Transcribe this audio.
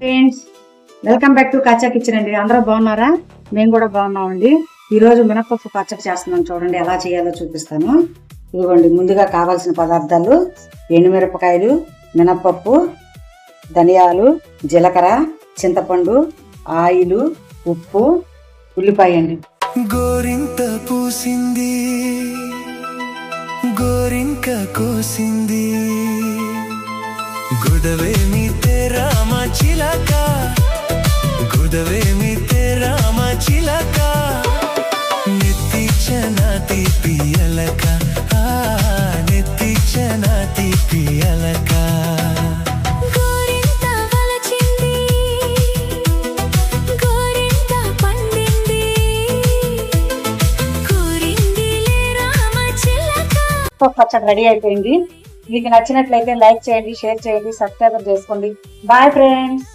Friends, welcome back to kachcha kitchen అండి. అందరూ బాగున్నారా? మేము కూడా బాగున్నామండి. ఈరోజు మినపప్పు పచ్చడి చేస్తున్నాను, చూడండి ఎలా చేయాలో చూపిస్తాను. ఇదిగోండి, ముందుగా కావాల్సిన పదార్థాలు: ఎండుమిరపకాయలు, మినపప్పు, ధనియాలు, జీలకర్ర, చింతపండు, ఆయిల్, ఉప్పు, ఉల్లిపాయ అండి. గోరింత పూసింది, గోరింక కోసింది, గుదవేమి తెరామ చిలక, గుదవేమి తెరామ చిలక, నెత్తిచన తీపియలక, నెత్తిచన తీపియలక. పచ్చడి రెడీ అయిపోయింది. మీకు నచ్చినట్లయితే లైక్ చేయండి, షేర్ చేయండి, సబ్స్క్రైబ్ చేసుకోండి. Bye friends.